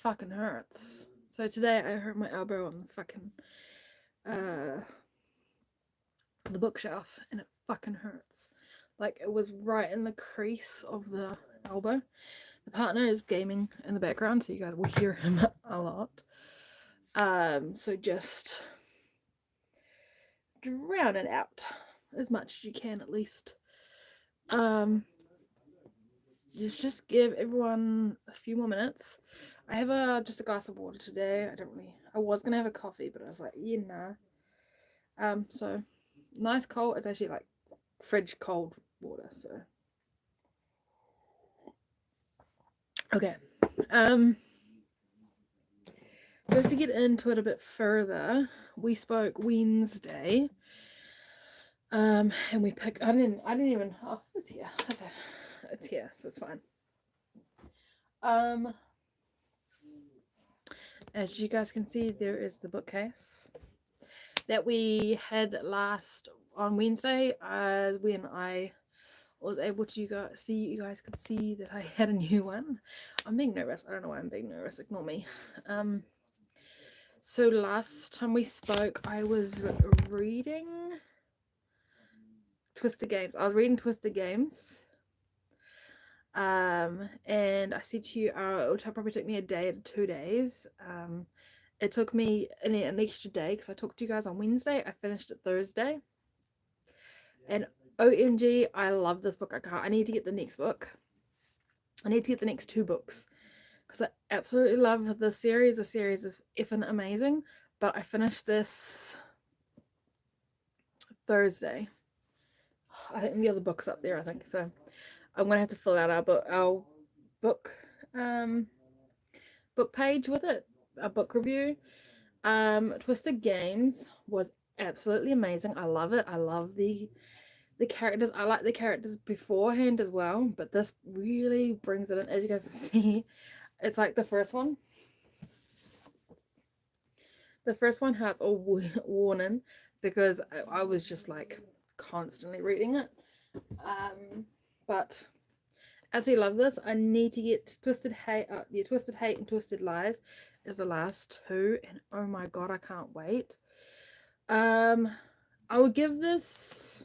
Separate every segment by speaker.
Speaker 1: fucking hurts. So today I hurt my elbow on the fucking the bookshelf, and it fucking hurts. Like, it was right in the crease of the elbow. The partner is gaming in the background, so you guys will hear him a lot. So just drown it out as much as you can, at least. Just give everyone a few more minutes. I have just a glass of water today. I was gonna have a coffee, but I was like, yeah, nah. So nice cold. It's actually like fridge cold water. So okay. Just to get into it a bit further, we spoke Wednesday. And we picked. I didn't even. Oh, it's here. It's here, so it's fine. As you guys can see, there is the bookcase that we had last on Wednesday. When I was able to you guys could see that I had a new one. I'm being nervous. I don't know why I'm being nervous. Ignore me. So last time we spoke, I was reading Twisted Games. I was reading Twisted Games. And I said to you, it would probably take me a day to 2 days. It took me an extra day because I talked to you guys on Wednesday. I finished it Thursday. And OMG, I love this book. I need to get the next book. I need to get the next 2 books because I absolutely love the series. The series is effing amazing. But I finished this Thursday. I think the other book's up there, I think. So I'm going to have to fill out our book page with it. A book review. Twisted Games was absolutely amazing. I love it. I love the characters. I like the characters beforehand as well, but this really brings it in. As you guys can see, it's like the first one. The first one has a warning because I was just like constantly reading it. But absolutely love this. I need to get Twisted Hate. Twisted Hate and Twisted Lies is the last 2, and oh my god, I can't wait. I would give this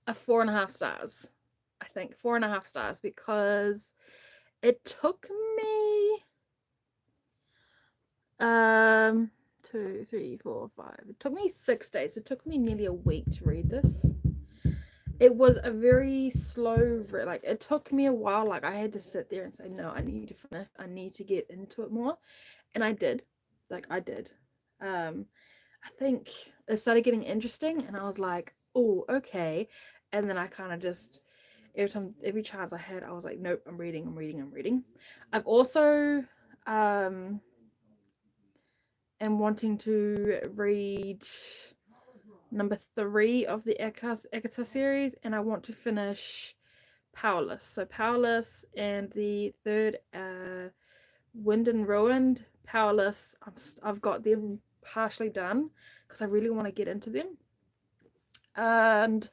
Speaker 1: a 4.5 stars. I think 4.5 stars because it took me 2, 3, 4, 5. It took me 6 days. It took me nearly a week to read this. It was a very slow, like, it took me a while. Like, I had to sit there and say, no, I need to finish. I need to get into it more. And I did. Like, I did. I think it started getting interesting, and I was like, oh, okay. And then I kind of just, every chance I had, I was like, nope, I'm reading. I've also, am wanting to read number 3 of the Ekata series, and I want to finish Powerless. So Powerless and the third, Wind and Ruined. Powerless, I've got them partially done because I really want to get into them. And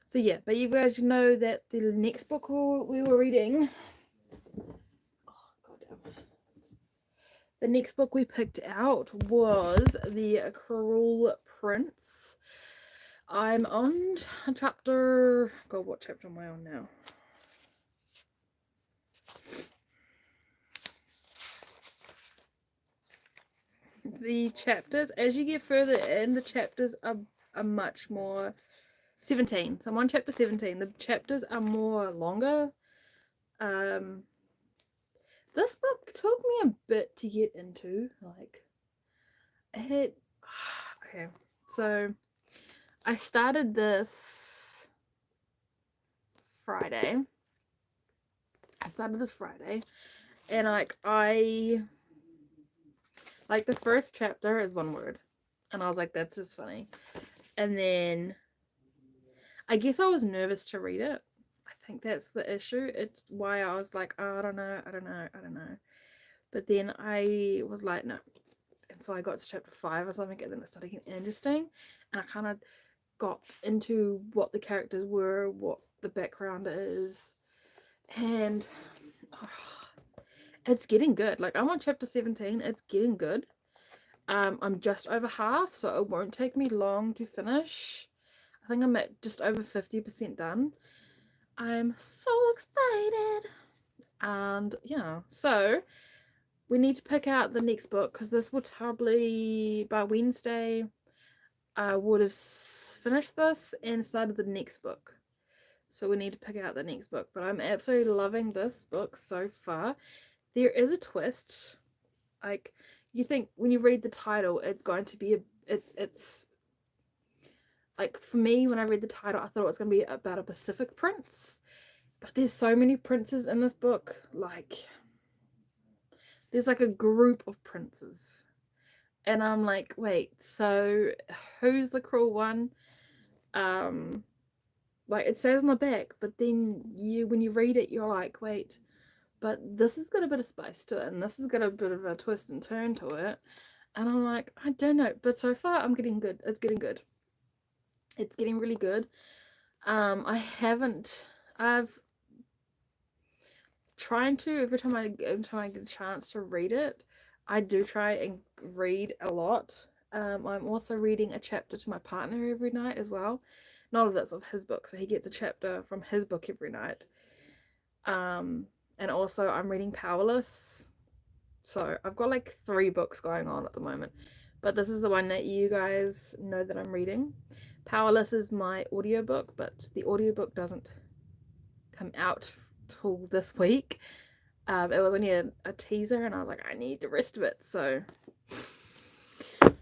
Speaker 1: so yeah, but you guys know that the next book we were reading, oh goddamn, the next book we picked out was The Cruel Prince. I'm on chapter, god, what chapter am I on now? The chapters, as you get further in, the chapters are much more 17. So I'm on chapter 17. The chapters are more longer. This book took me a bit to get into. Like, okay. So I started this Friday. And like the first chapter is one word, and I was like, that's just funny. And then I guess I was nervous to read it. I think that's the issue. It's why I was like, oh, I don't know. But then I was like, no. And so I got to chapter 5 or something, and then it started getting interesting, and I kind of got into what the characters were, what the background is, and it's getting good. Like, I'm on chapter 17. It's getting good. I'm just over half, so it won't take me long to finish. I think I'm at just over 50% done. I'm so excited. And yeah, so we need to pick out the next book, because this will probably, by Wednesday, I would have finished this and started the next book. So we need to pick out the next book. But I'm absolutely loving this book so far. There is a twist. Like, you think when you read the title, it's going to be it's like, for me, when I read the title, I thought it was going to be about a Pacific prince. But there's so many princes in this book. Like, there's like a group of princes. And I'm like, wait, so who's the cruel one? Like, it says on the back, but then when you read it, you're like, wait, but this has got a bit of spice to it, and this has got a bit of a twist and turn to it. And I'm like, I don't know, but so far I'm getting good. It's getting good. It's getting really good. I've trying to, every time I get a chance to read it, I do try and read a lot. I'm also reading a chapter to my partner every night as well. Not of that's of his book, so he gets a chapter from his book every night. And also I'm reading Powerless. So I've got like 3 books going on at the moment, but this is the one that you guys know that I'm reading. Powerless is my audiobook, but the audiobook doesn't come out till this week. It was only a teaser, and I was like, I need the rest of it. So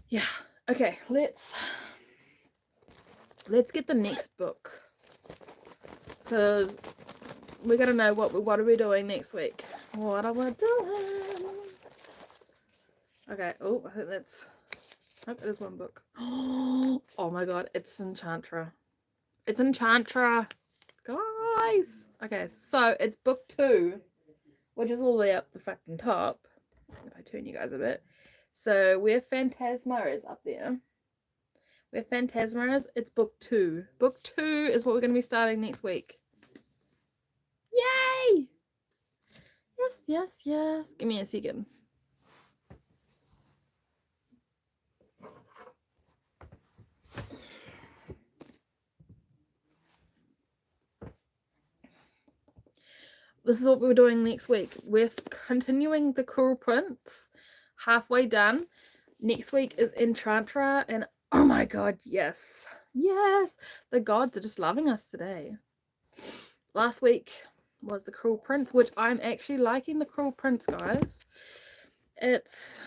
Speaker 1: yeah, okay, let's get the next book, because we gotta know what are we doing next week. What are we doing? Okay. Oh, I think that's. Oh, it is one book. Oh my god, it's Enchantra. It's Enchantra, guys. Okay, so it's book 2, which is all the way up the fucking top. If I turn you guys a bit. So Where Phantasma is up there. Where Phantasma is, it's book 2. Book 2 is what we're going to be starting next week. Yay! Yes, yes, yes. Give me a second. This is what we're doing next week. We're continuing The Cruel Prince. Halfway done. Next week is Enchantra, and oh my god, yes. Yes! The gods are just loving us today. Last week was The Cruel Prince, which I'm actually liking The Cruel Prince, guys. It's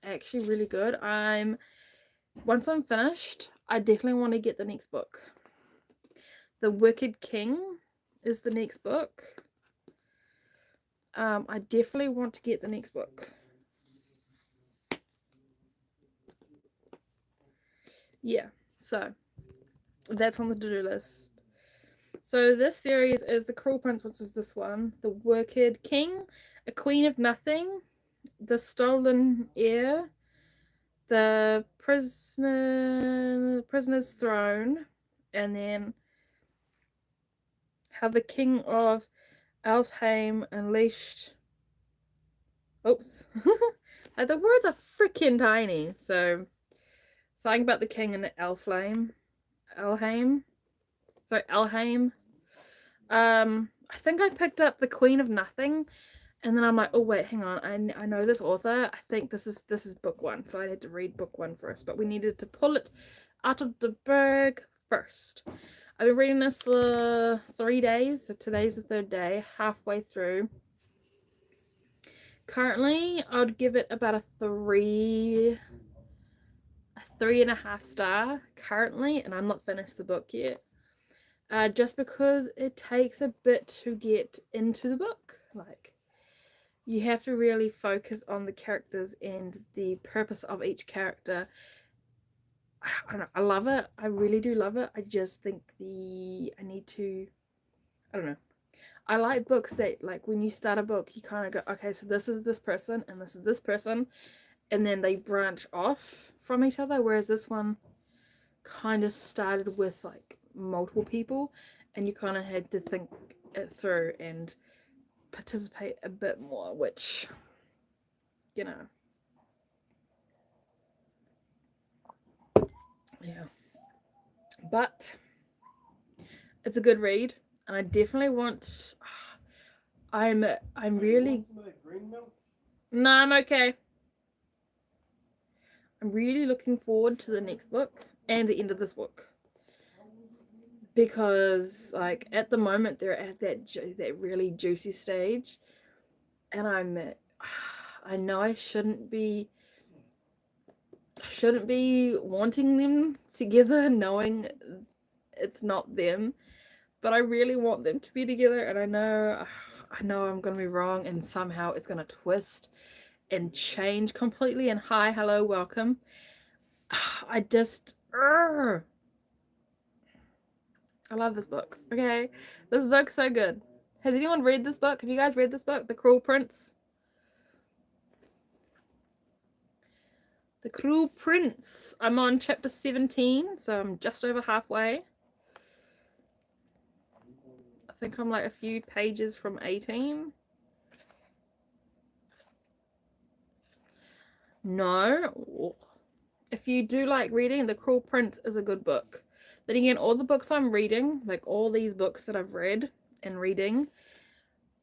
Speaker 1: actually really good. Once I'm finished, I definitely want to get the next book. The Wicked King is the next book. I definitely want to get the next book. Yeah, so that's on the to-do list. So this series is The Cruel Prince, which is this one. The Wicked King, A Queen of Nothing, The Stolen Heir, The Prisoner's Throne, and then How the King of Alfheim Unleashed. Oops. Like, the words are freaking tiny. So something about the king and Alfheim. Alheim. Sorry, Alheim. I think I picked up The Queen of Nothing, and then I'm like, oh wait, hang on, I know this author. I think this is book 1, so I had to read book 1 first, but we needed to pull it out of the bag first. I've been reading this for 3 days, so today's the 3rd day, halfway through. Currently, I would give it about a 3.5 star currently, and I'm not finished the book yet. Just because it takes a bit to get into the book. Like, you have to really focus on the characters and the purpose of each character. I don't know, I love it. I really do love it. I just think I don't know. I like books that, like, when you start a book, you kind of go, okay, so this is this person and this is this person, and then they branch off from each other, whereas this one kind of started with like multiple people, and you kind of had to think it through and participate a bit more, which, you know, yeah. But it's a good read, and I definitely want. I'm really. No, I'm okay. I'm really looking forward to the next book and the end of this book, because like at the moment they're at that really juicy stage, and I know I shouldn't be wanting them together, knowing it's not them, but I really want them to be together, and I know I'm gonna be wrong, and somehow it's gonna twist and change completely. And hi, hello, welcome. I just I love this book. Okay, this book's so good. Has anyone read this book? Have you guys read this book, The Cruel Prince? The Cruel Prince. I'm on chapter 17, so I'm just over halfway. I think I'm like a few pages from 18. No. If you do like reading, The Cruel Prince is a good book. Then again, all the books I'm reading, like all these books that I've read and reading,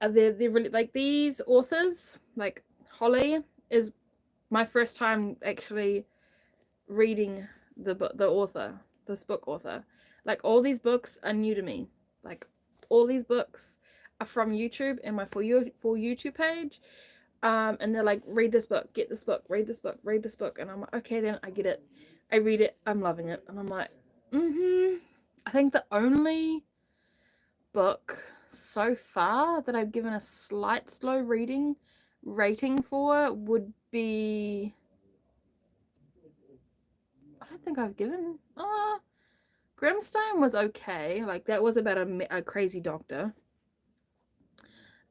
Speaker 1: they're really like these authors, like Holly is my first time actually reading this book author. Like all these books are new to me. Like all these books are from YouTube and my for YouTube page. And they're like, read this book, get this book, read this book, read this book. And I'm like, okay, then I get it. I read it, I'm loving it. And I'm like, I think the only book so far that I've given a slight slow reading rating for would be, I don't think I've given, Grimstone was okay. Like that was about a crazy doctor.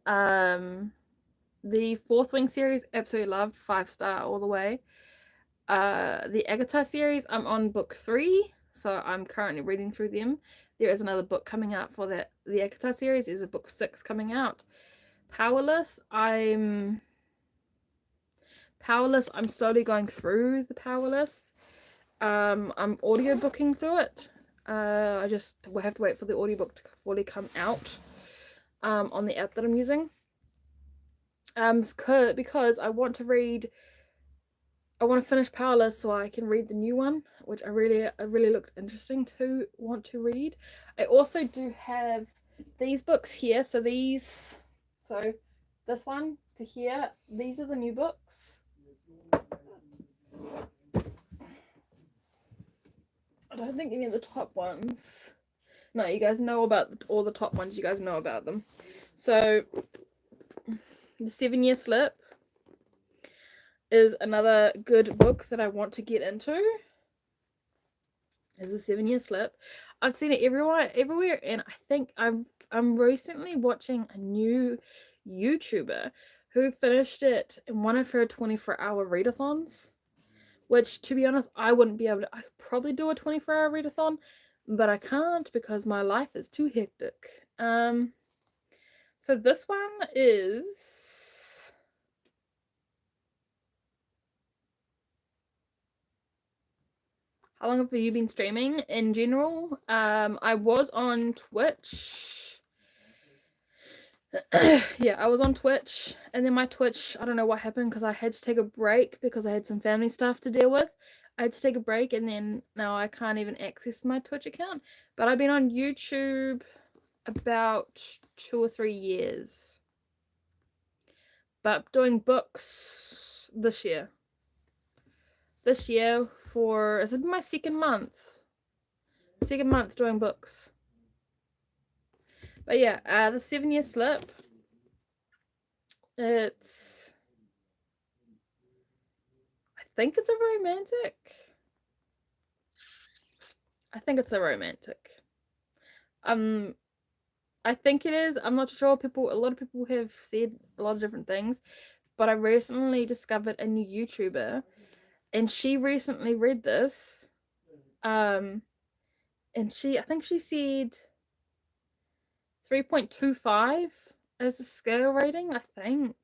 Speaker 1: The Fourth Wing series, absolutely loved, 5-star all the way. The Agatha series, I'm on book 3, so I'm currently reading through them. There is another book coming out for that. The Agatha series is a book 6 coming out. Powerless, I'm slowly going through the Powerless. I'm audiobooking through it. I just will have to wait for the audiobook to fully come out on the app that I'm using. Because I want to finish Powerless so I can read the new one, which I really looked interesting to want to read. I also do have these books here. So this one to here, these are the new books. I don't think any of the top ones. No, you guys know about all the top ones. You guys know about them. So The 7-Year Slip is another good book that I want to get into. Is The 7-Year Slip. I've seen it everywhere, and I think I'm recently watching a new YouTuber who finished it in one of her 24-hour readathons. Which, to be honest, I wouldn't be able to. I could probably do a 24-hour readathon, but I can't because my life is too hectic. So this one is. How long have you been streaming in general? I was on Twitch. Yeah, I was on Twitch, and then my Twitch, I don't know what happened because I had to take a break because I had some family stuff to deal with. I had to take a break, and then now I can't even access my Twitch account. But I've been on YouTube about 2 or 3 years. But doing books this year. This year is it my second month? Second month doing books. But yeah, The 7-Year Slip. I think it's a romantic. I think it's a romantic. I think it is. I'm not sure. A lot of people have said a lot of different things, but I recently discovered a new YouTuber, and she recently read this. And I think she said 3.25 as a scale rating, I think.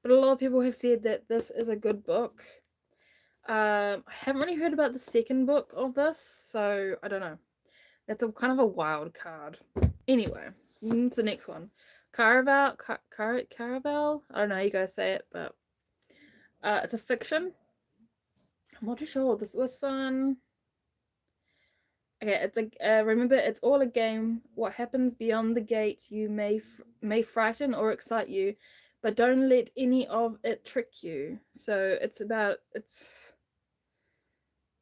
Speaker 1: But a lot of people have said that this is a good book. I haven't really heard about the second book of this, so I don't know. That's a kind of a wild card. Anyway, to the next one. Caraval. Caraval? I don't know how you guys say it, but it's a fiction. I'm not too sure. This one. Okay, it's a remember, it's all a game. What happens beyond the gate you may frighten or excite you, but don't let any of it trick you. So it's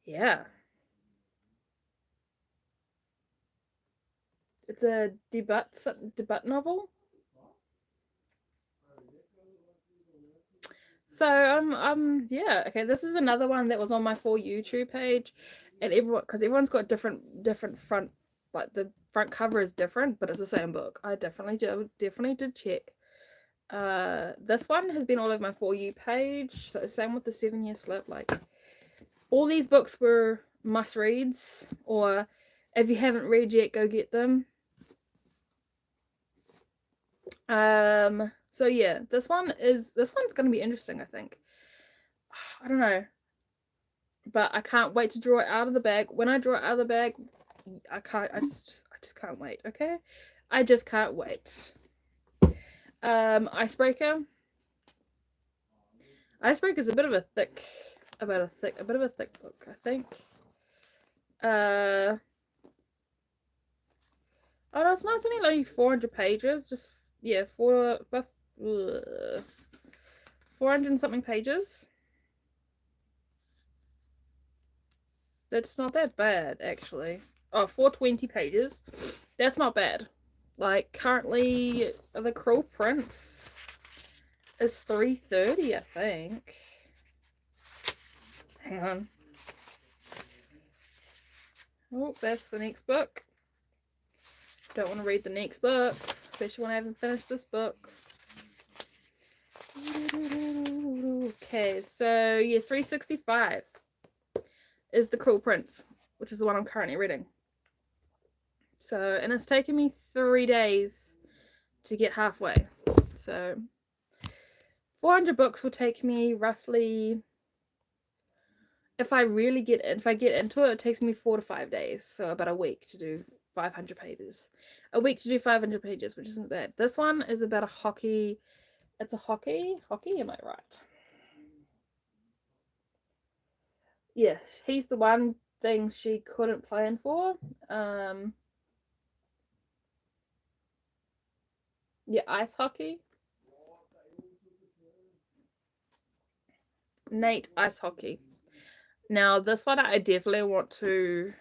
Speaker 1: yeah. It's a debut novel. So yeah, okay, this is another one that was on my For You page, and everyone's got different front, like the front cover is different, but it's the same book. I definitely did check. This one has been all over my For You page. So same with the 7-Year Slip. Like, all these books were must reads, or if you haven't read yet, go get them. So yeah, this one's gonna be interesting, I think. I don't know, but I can't wait to draw it out of the bag. When I draw it out of the bag, I just can't wait. Okay, I just can't wait. Icebreaker. Icebreaker is a bit of a thick book, I think. Oh no, it's not. It's only like 400 pages. Just, yeah, 400 and something pages. That's not that bad, actually. Oh, 420 pages. That's not bad. Like, currently, The Cruel Prince is 330, I think. Hang on. Oh, that's the next book. Don't want to read the next book, especially when I haven't finished this book. Okay, so yeah, 365 is The Cruel Prince, which is the one I'm currently reading. So, and it's taken me 3 days to get halfway. So 400 books will take me roughly, if I get into it, it takes me 4 to 5 days. So about a week to do 500 pages. A week to do 500 pages, which isn't bad. This one is about a hockey. It's a hockey? Am I right? Yeah, he's the one thing she couldn't plan for. Yeah, ice hockey. Nate, ice hockey. Now this one I definitely want to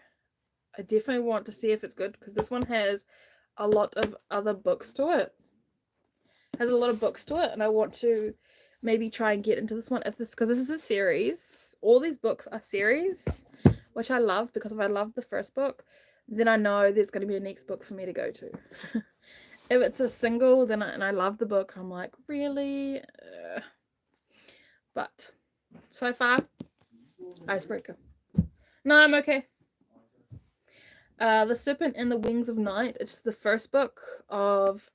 Speaker 1: see if it's good, because this one has a lot of other books to it. Has a lot of books to it, and I want to maybe try and get into this one because this is a series. All these books are series, which I love, because if I love the first book, then I know there's going to be a next book for me to go to. If it's a single, then I love the book, I'm like, really? But so far, Icebreaker. No, I'm okay. The Serpent and the Wings of Night. It's the first book of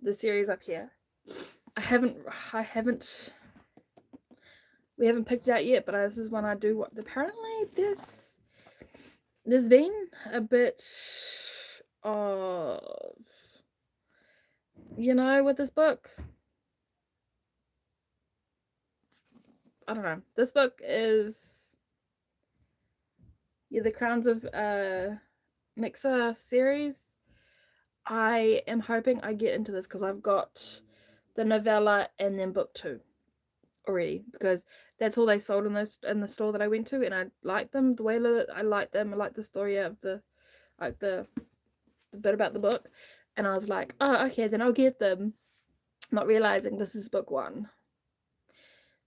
Speaker 1: the series up here. We haven't picked it out yet, but this is one I do want. Apparently there's been a bit of, with this book. I don't know. This book is, yeah, the Crowns of Nixa series. I am hoping I get into this because I've got the novella and then book 2 already, because that's all they sold in the store that I went to, and I liked them. The way I liked them, I liked the story of the bit about the book, and I was like, oh, okay, then I'll get them, not realizing this is book 1.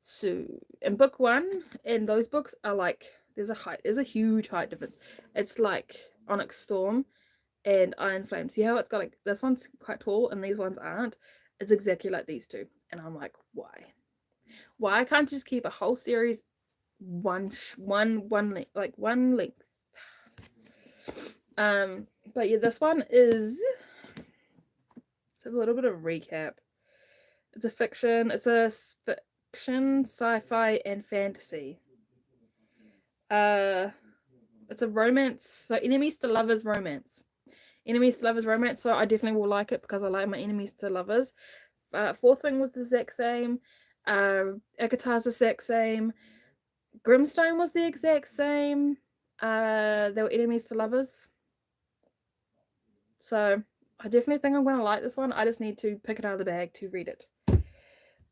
Speaker 1: So, in book 1, and those books are like, there's a huge height difference. It's like Onyx Storm and Iron Flame. See how it's got, like, this one's quite tall and these ones aren't? It's exactly like these two, and I'm like, why can't you just keep a whole series one length, like one length? But yeah, this one is, have a little bit of a recap. It's a fiction, sci-fi, and fantasy. It's a romance, so enemies to lovers romance. Enemies to lovers romance, so I definitely will like it because I like my enemies to lovers. Fourth Wing was the exact same. Akatar's the exact same. Grimstone was the exact same. They were enemies to lovers. So I definitely think I'm going to like this one. I just need to pick it out of the bag to read it.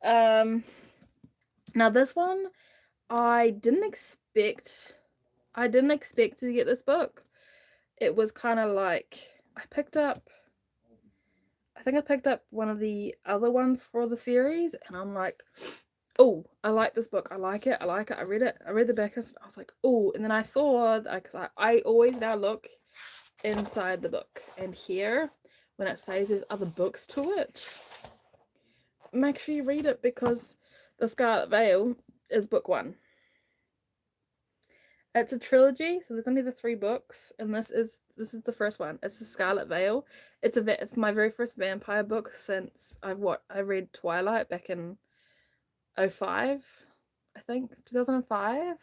Speaker 1: Now this one, I didn't expect to get this book. It was kind of like, I think I picked up one of the other ones for the series, and I'm like, oh, I like this book. I like it. I read it. I read the back and I was like, oh, and then I saw, because I always now look inside the book, and here, when it says there's other books to it, make sure you read it, because The Scarlet Veil is book 1. It's a trilogy, so there's only the 3 books, and this is the first one. It's The Scarlet Veil. It's my very first vampire book since I read Twilight back in 2005, I think, 2005,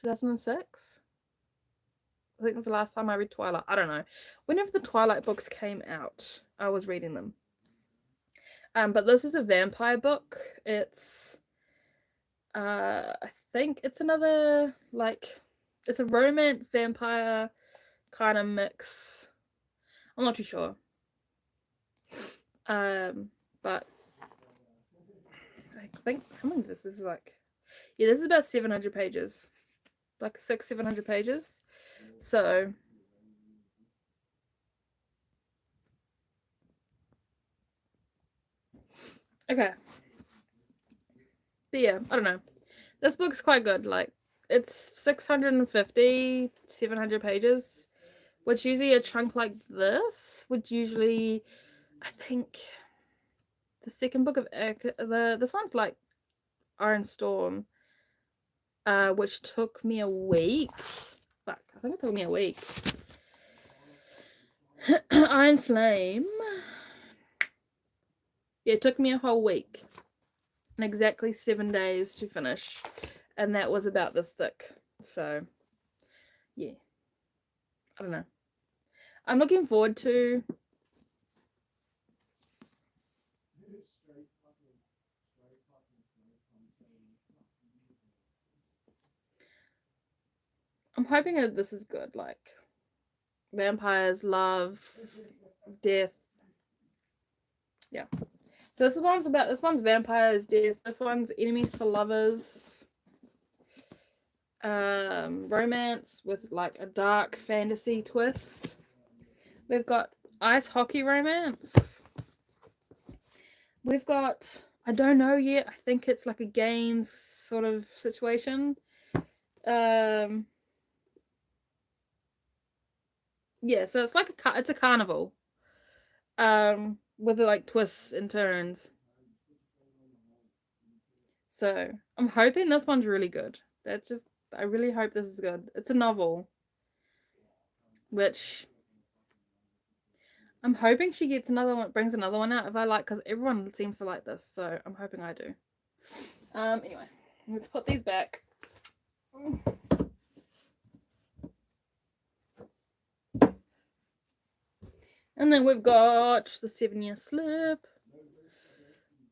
Speaker 1: 2006. I think it was the last time I read Twilight. I don't know. Whenever the Twilight books came out, I was reading them. But this is a vampire book. It's I think it's another, like, it's a romance vampire kind of mix. I'm not too sure. But I think, how many this is, like, yeah, this is about 700 pages. Like 700 pages. So okay. But yeah, I don't know. This book's quite good. Like, it's 650, 700 pages, which usually a chunk like this would usually, I think, the second book of this one's like Iron Storm, which took me a week. Fuck, I think it took me a week. Iron Flame. Yeah, it took me a whole week. And exactly 7 days to finish. And that was about this thick. So, yeah. I don't know. I'm looking forward to... I'm hoping that this is good. Like, vampires, love, death. Yeah. So this one's vampires, death. This one's enemies to lovers. Romance with like a dark fantasy twist. We've got ice hockey romance. We've got, I don't know yet, I think it's like a games sort of situation. Yeah, so it's like it's a carnival. With like twists and turns. So I'm hoping this one's really good. I really hope this is good. It's a novel, which I'm hoping she gets brings another one out if I like, because everyone seems to like this, so I'm hoping I do. Anyway, let's put these back. And then we've got the 7-year slip.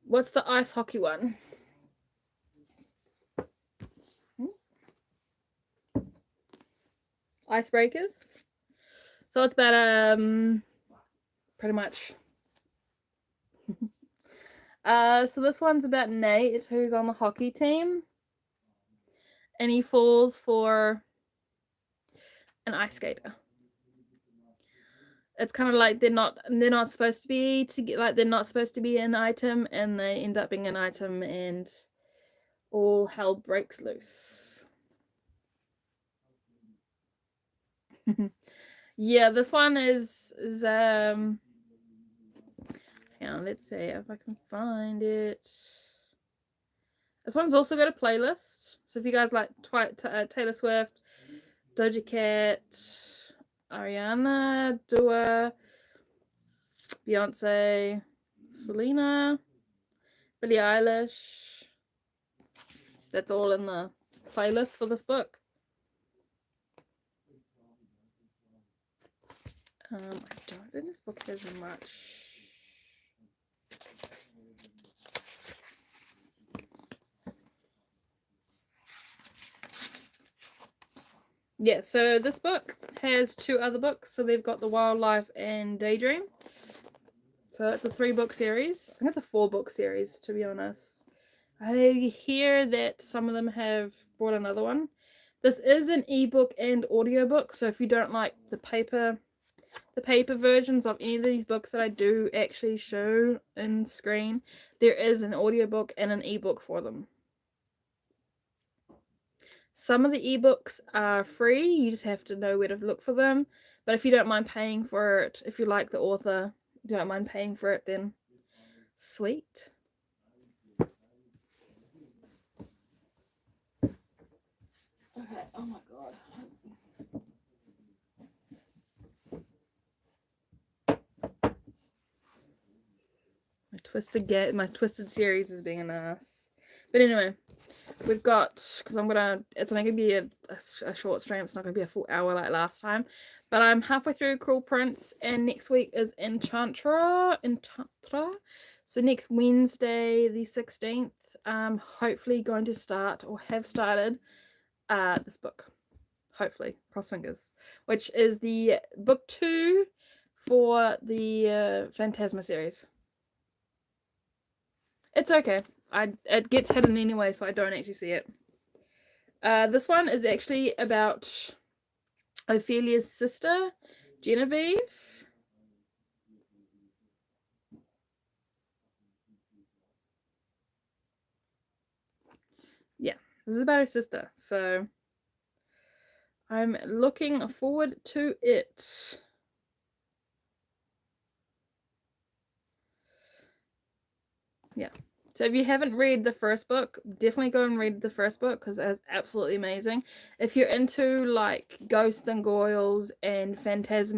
Speaker 1: What's the ice hockey one? Icebreakers. So it's about pretty much. So this one's about Nate, who's on the hockey team, and he falls for an ice skater. It's kind of like they're not supposed to be they're not supposed to be an item, and they end up being an item, and all hell breaks loose. Yeah, this one is hang on, let's see if I can find it. This one's also got a playlist, so if you guys like Taylor Swift, Doja Cat, Ariana, Dua, Beyonce, Selena, Billie Eilish. That's all in the playlist for this book. I don't think this book has much. Yeah, so this book has 2 other books. So they've got The Wildlife and Daydream. So it's a 3-book series. I think it's a 4-book series, to be honest. I hear that some of them have brought another one. This is an ebook and audiobook. So if you don't like the paper versions of any of these books that I do actually show in screen, there is an audiobook and an ebook for them. Some of the ebooks are free, you just have to know where to look for them. But if you don't mind paying for it, if you like the author, you don't mind paying for it, then sweet. Okay, oh my god. My twisted series is being an ass. But anyway, we've got, because it's only going to be a short stream, it's not going to be a full hour like last time. But I'm halfway through Cruel Prince, and next week is Enchantra. So next Wednesday, the 16th, I'm hopefully going to start, or have started, this book. Hopefully, cross fingers. Which is the book 2 for the Phantasma series. It's okay. It gets hidden anyway, so I don't actually see it. This one is actually about Ophelia's sister, Genevieve. Yeah, this is about her sister, so I'm looking forward to it. Yeah. So if you haven't read the first book, definitely go and read the first book, because it's absolutely amazing. If you're into like ghosts and goyles and phantoms,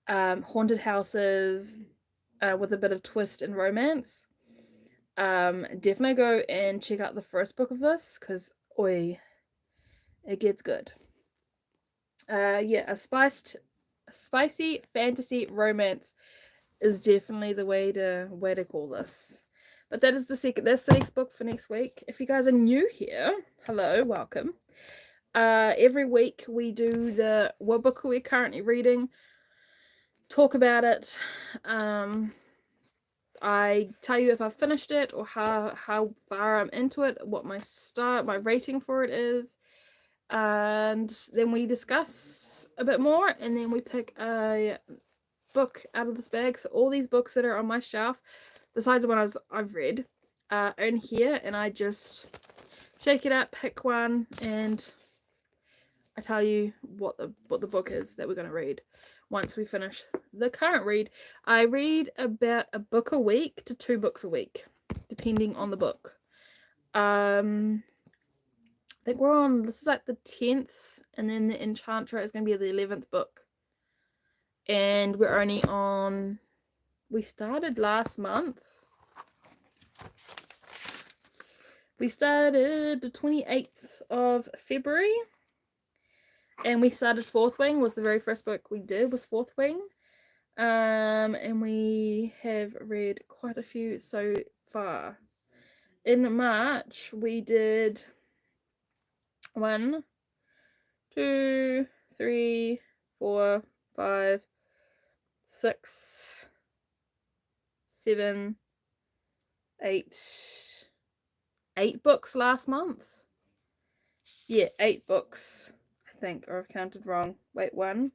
Speaker 1: haunted houses, with a bit of twist and romance, definitely go and check out the first book of this, because it gets good. Yeah, a spicy fantasy romance is definitely the way to call this. But that's the next book for next week. If you guys are new here, hello, welcome. Every week we do what book we're currently reading, talk about it. I tell you if I've finished it or how far I'm into it, what my rating for it is, and then we discuss a bit more, and then we pick a book out of this bag. So all these books that are on my shelf, besides the one I've read, are in here, and I just shake it up, pick one, and I tell you what the book is that we're going to read once we finish the current read. I read about a book a week to 2 books a week, depending on the book. I think this is like the 10th, and then the Enchantra is going to be the 11th book. And we're only we started last month. We started the 28th of February. And we started Fourth Wing, was the very first book we did, was Fourth Wing. And we have read quite a few so far. In March, we did 1, 2, 3, 4, 5, 6, 7, 8 books last month. Yeah, 8 books, I think, or I've counted wrong. Wait, 1,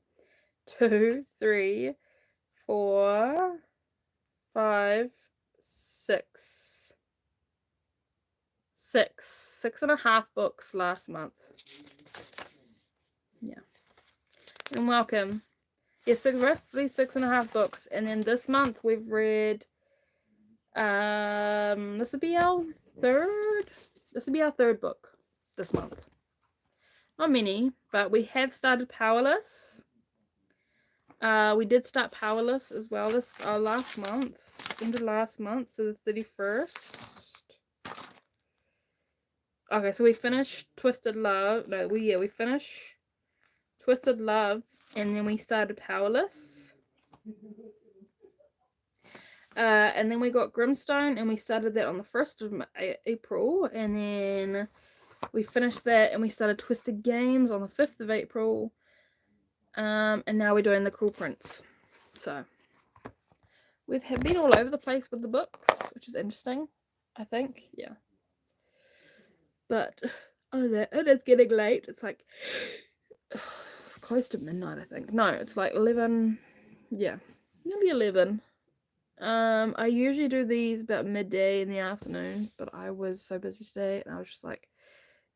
Speaker 1: 2, 3, 4, 5, 6. 6.5 books last month. Yeah. And welcome. Yes, roughly 6.5 books. And then this month we've read, this will be our third book this month. Not many, but we have started Powerless. We did start Powerless as well this last month, end of last month, so the 31st. Okay, so we finished Twisted Love. No, we finished Twisted Love, and then we started Powerless. And then we got Grimstone, and we started that on the 1st of April, and then we finished that, and we started Twisted Games on the 5th of April. And now we're doing the Cruel Prince. So we've been all over the place with the books, which is interesting, I think. Yeah. But it is getting late. It's like close to midnight, I think. No, it's like 11. Yeah, nearly 11. I usually do these about midday in the afternoons, but I was so busy today, and I was just like,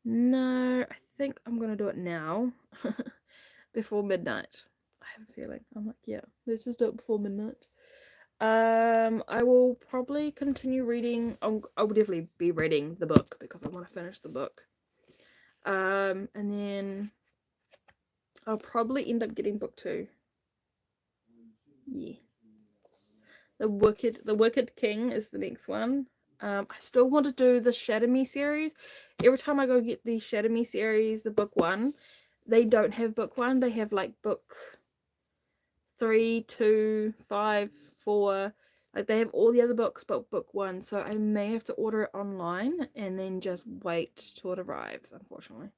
Speaker 1: no, I think I'm gonna do it now. Before midnight. I have a feeling. I'm like, yeah, let's just do it before midnight. I will probably continue reading. I will definitely be reading the book because I want to finish the book. And then I'll probably end up getting book 2. Yeah. The Wicked King is the next one. I still want to do the Shatter Me series. Every time I go get the Shatter Me series, the book 1, they don't have book 1. They have like book 3, 2, 5, 4. Like they have all the other books but book 1. So I may have to order it online and then just wait till it arrives, unfortunately.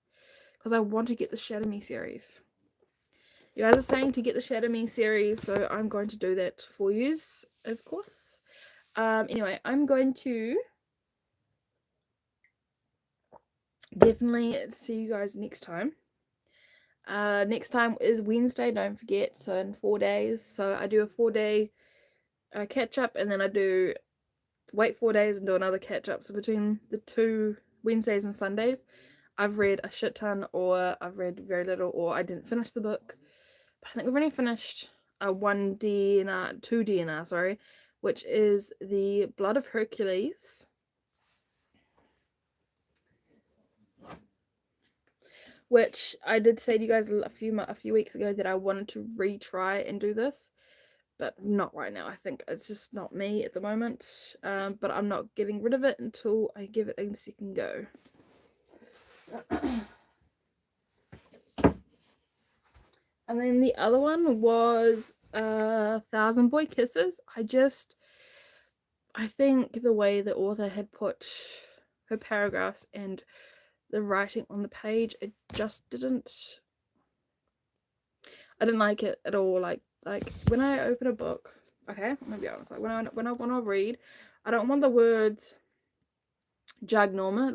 Speaker 1: Because I want to get the Shatter Me series. You guys are saying to get the Shatter Me series, so I'm going to do that for you, of course. Anyway, I'm going to definitely see you guys next time. Next time is Wednesday, don't forget, so in 4 days. So I do a 4-day catch up, and then I do wait 4 days and do another catch up. So between the 2 Wednesdays and Sundays, I've read a shit ton, or I've read very little, or I didn't finish the book. But I think we've only finished 2 DNR, sorry, which is the Blood of Hercules. Which I did say to you guys a few weeks ago that I wanted to retry and do this, but not right now. I think it's just not me at the moment. But I'm not getting rid of it until I give it a second go. And then the other one was Thousand Boy Kisses. I think the way the author had put her paragraphs and the writing on the page, it just didn't. I didn't like it at all. Like when I open a book, okay, I'm gonna be honest. Like when I want to read, I don't want the words ginormous,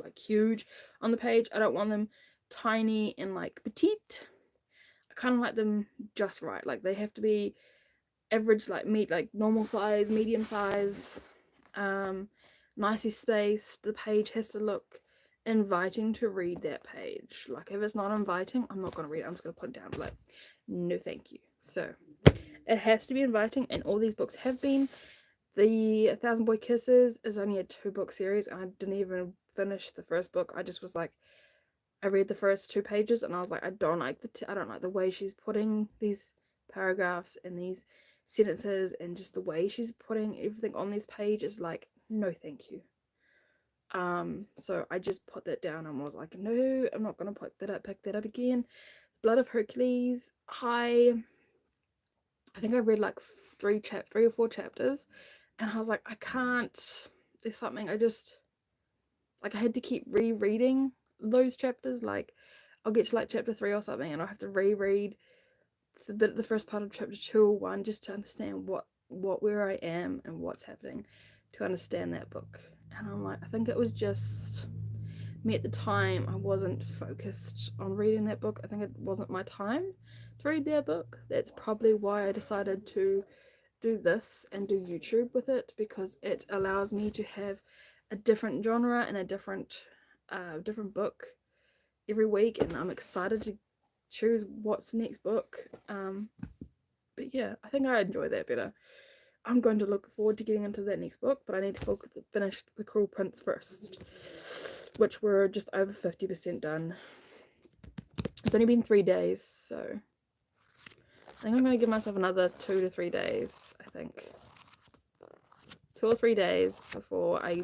Speaker 1: like huge on the page. I don't want them tiny and like petite. I kind of like them just right. Like they have to be average, like normal size, medium size, nicely spaced. The page has to look inviting to read that page. Like if it's not inviting, I'm not going to read it. I'm just going to put it down. Like, no thank you. So it has to be inviting, and all these books have been. The Thousand Boy Kisses is only a 2-book series, and I didn't even finish the first book. I just was like, I read the first 2 pages, and I was like, I don't like the way she's putting these paragraphs and these sentences, and just the way she's putting everything on these pages. Like, no thank you. So I just put that down and was like, no, I'm not gonna pick that up again. Blood of Hercules, I think I read like 3 or 4 chapters, and I was like, I can't. There's something I had to keep rereading those chapters. Like I'll get to like chapter 3 or something, and I'll have to reread the first part of chapter 2 or 1 just to understand where I am and what's happening, to understand that book. And I'm like, I think it was just me at the time. I wasn't focused on reading that book. I think it wasn't my time to read that book. That's probably why I decided to do this and do YouTube with it, because it allows me to have a different genre and a different book every week, and I'm excited to choose what's the next book. But yeah, I think I enjoy that better. I'm going to look forward to getting into that next book, but I need to finish The Cruel Prince first, which we're just over 50% done. It's only been 3 days, so think I'm going to give myself another 2 to 3 days, I think. 2 or 3 days before I,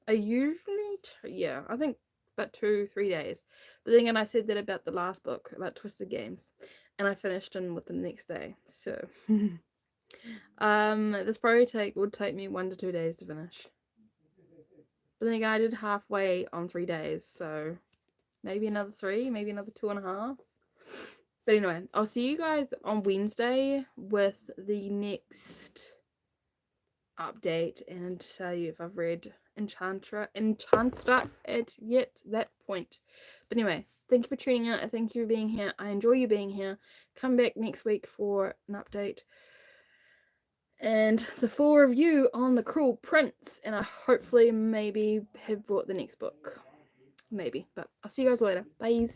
Speaker 1: I usually, I think about 2-3 days. But then again, I said that about the last book, about Twisted Games, and I finished in with the next day. So, this probably would take me 1 to 2 days to finish. But then again, I did halfway on 3 days, so maybe another 3, maybe another 2.5. But anyway, I'll see you guys on Wednesday with the next update and tell you if I've read Enchantra at yet that point. But anyway, thank you for tuning in. Thank you for being here. I enjoy you being here. Come back next week for an update and the full review on The Cruel Prince, and I hopefully maybe have bought the next book. Maybe, but I'll see you guys later. Bye.